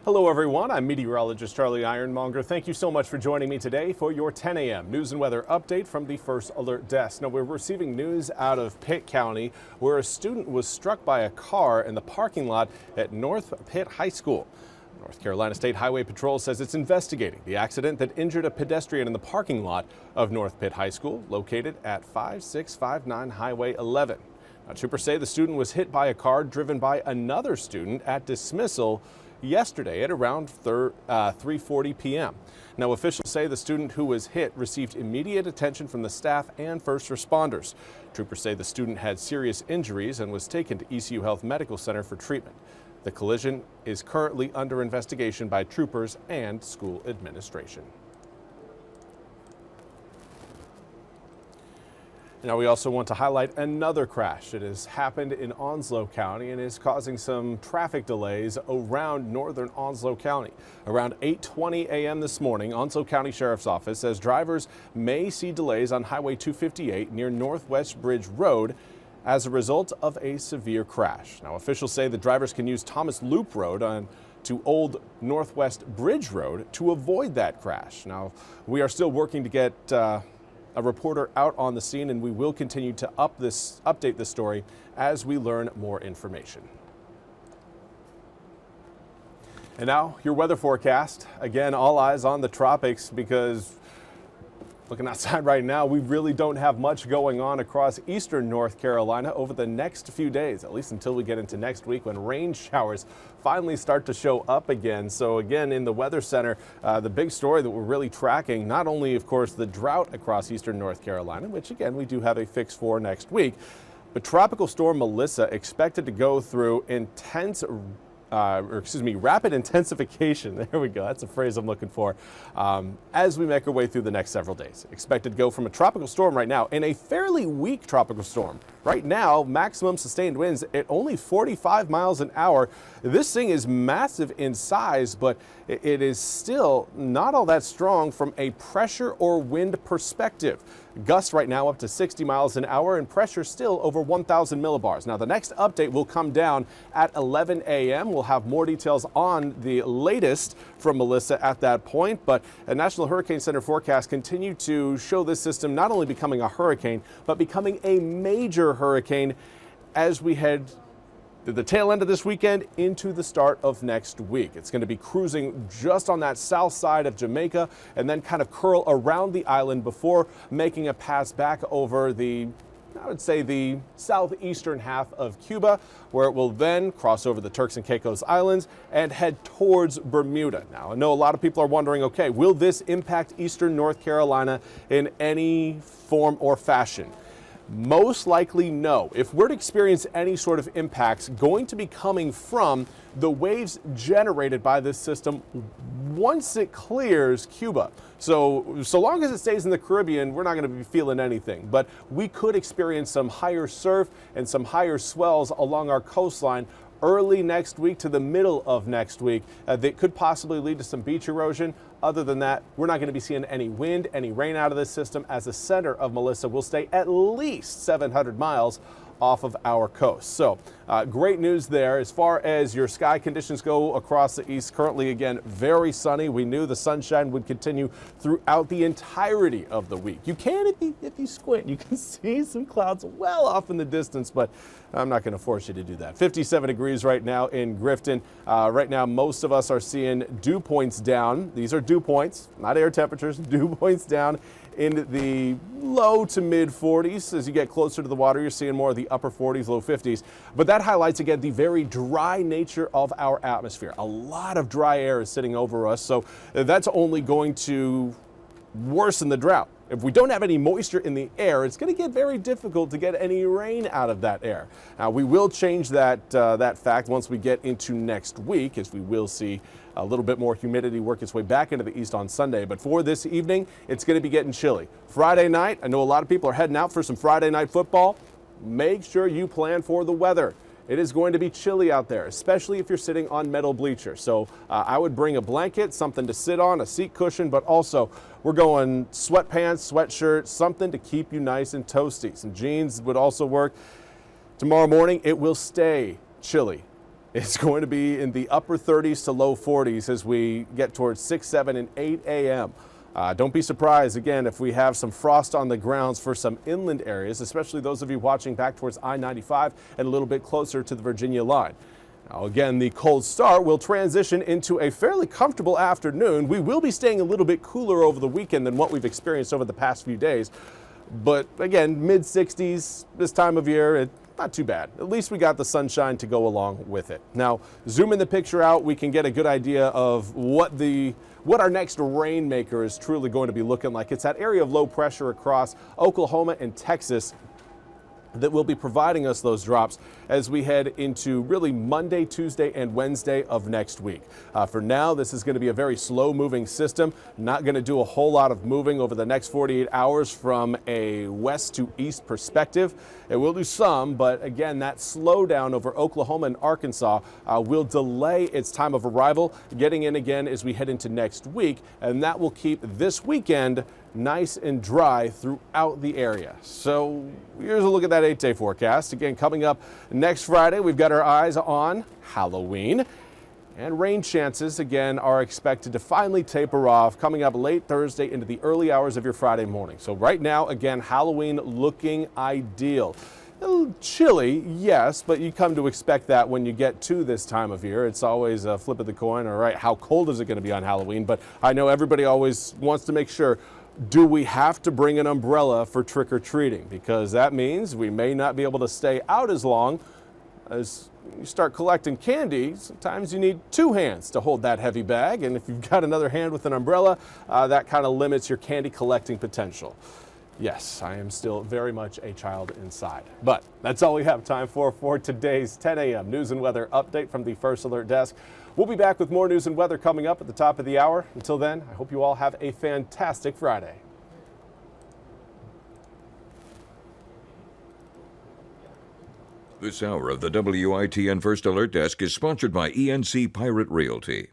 Hello everyone, I'm meteorologist Charlie Ironmonger. Thank you so much for joining me today for your 10 a.m. news and weather update from the First Alert Desk. Now we're receiving news out of Pitt County where a student was struck by a car in the parking lot at North Pitt High School. North Carolina State Highway Patrol says it's investigating the accident that injured a pedestrian in the parking lot of North Pitt High School located at 5659 Highway 11. Now, troopers say the student was hit by a car driven by another student at dismissal yesterday at around 3:40 p.m. Now, officials say the student who was hit received immediate attention from the staff and first responders. Troopers say the student had serious injuries and was taken to ECU Health Medical Center for treatment. The collision is currently under investigation by troopers and school administration. Now, we also want to highlight another crash that has happened in Onslow County and is causing some traffic delays around northern Onslow County. Around 8:20 a.m. this morning, Onslow County Sheriff's Office says drivers may see delays on Highway 258 near Northwest Bridge Road as a result of a severe crash. Now, officials say the drivers can use Thomas Loop Road to Old Northwest Bridge Road to avoid that crash. Now, we are still working to get a reporter out on the scene, and we will continue to update this story as we learn more information. And now your weather forecast. Again, all eyes on the tropics because looking outside right now, we really don't have much going on across eastern North Carolina over the next few days, at least until we get into next week when rain showers finally start to show up again. So again, in the Weather Center, the big story that we're really tracking, not only, of course, the drought across eastern North Carolina, which again, we do have a fix for next week, but Tropical Storm Melissa expected to go through rapid intensification. There we go. That's a phrase I'm looking for. As we make our way through the next several days. Expected to go from a tropical storm right now in a fairly weak tropical storm. Right now, maximum sustained winds at only 45 miles an hour. This thing is massive in size, but it is still not all that strong from a pressure or wind perspective. Gusts right now up to 60 miles an hour and pressure still over 1,000 millibars. Now, the next update will come down at 11 a.m. We'll have more details on the latest from Melissa at that point, but a National Hurricane Center forecast continue to show this system not only becoming a hurricane, but becoming a major hurricane as we head to the tail end of this weekend into the start of next week. It's going to be cruising just on that south side of Jamaica and then kind of curl around the island before making a pass back over the southeastern half of Cuba, where it will then cross over the Turks and Caicos Islands and head towards Bermuda. Now, I know a lot of people are wondering, okay, will this impact eastern North Carolina in any form or fashion? Most likely no. If we're to experience any sort of impacts, going to be coming from the waves generated by this system once it clears Cuba. So long as it stays in the Caribbean, we're not going to be feeling anything. But we could experience some higher surf and some higher swells along our coastline early next week to the middle of next week that could possibly lead to some beach erosion. Other than that, we're not going to be seeing any wind, any rain out of this system, as the center of Melissa will stay at least 700 miles off of our coast. So great news there. As far as your sky conditions go across the east, currently again very sunny. We knew the sunshine would continue throughout the entirety of the week. You can, if you squint, you can see some clouds well off in the distance, but I'm not going to force you to do that. 57 degrees right now in Grifton. Right now, most of us are seeing dew points down. These are dew points, not air temperatures. Dew points down in the low to mid 40s. As you get closer to the water, you're seeing more of the upper 40s, low 50s. But that highlights again the very dry nature of our atmosphere. A lot of dry air is sitting over us, so that's only going to worsen the drought. If we don't have any moisture in the air, it's going to get very difficult to get any rain out of that air. Now, we will change that fact once we get into next week, as we will see a little bit more humidity work its way back into the east on Sunday. But for this evening, it's going to be getting chilly. Friday night, I know a lot of people are heading out for some Friday night football. Make sure you plan for the weather. It is going to be chilly out there, especially if you're sitting on metal bleachers. So I would bring a blanket, something to sit on, a seat cushion, but also we're going sweatpants, sweatshirt, something to keep you nice and toasty. Some jeans would also work. Tomorrow morning, it will stay chilly. It's going to be in the upper 30s to low 40s as we get towards 6, 7, and 8 a.m. Don't be surprised, again, if we have some frost on the grounds for some inland areas, especially those of you watching back towards I-95 and a little bit closer to the Virginia line. Now, again, the cold start will transition into a fairly comfortable afternoon. We will be staying a little bit cooler over the weekend than what we've experienced over the past few days. But again, mid-60s this time of year, not too bad. At least we got the sunshine to go along with it. Now, zooming the picture out, we can get a good idea of what our next rainmaker is truly going to be looking like. It's that area of low pressure across Oklahoma and Texas that will be providing us those drops as we head into really Monday, Tuesday, and Wednesday of next week. For now, this is going to be a very slow moving system, not going to do a whole lot of moving over the next 48 hours from a west to east perspective. It will do some, but again, that slowdown over Oklahoma and Arkansas will delay its time of arrival, getting in again as we head into next week, and that will keep this weekend nice and dry throughout the area. So here's a look at that 8-day forecast. Again, coming up next Friday, we've got our eyes on Halloween. And rain chances, again, are expected to finally taper off coming up late Thursday into the early hours of your Friday morning. So right now, again, Halloween looking ideal. A little chilly, yes, but you come to expect that when you get to this time of year. It's always a flip of the coin. All right, how cold is it going to be on Halloween? But I know everybody always wants to make sure, do we have to bring an umbrella for trick-or-treating? Because that means we may not be able to stay out as long. As you start collecting candy, sometimes you need two hands to hold that heavy bag. And if you've got another hand with an umbrella, that kind of limits your candy collecting potential. Yes, I am still very much a child inside. But that's all we have time for today's 10 a.m. news and weather update from the First Alert Desk. We'll be back with more news and weather coming up at the top of the hour. Until then, I hope you all have a fantastic Friday. This hour of the WITN First Alert Desk is sponsored by ENC Pirate Realty.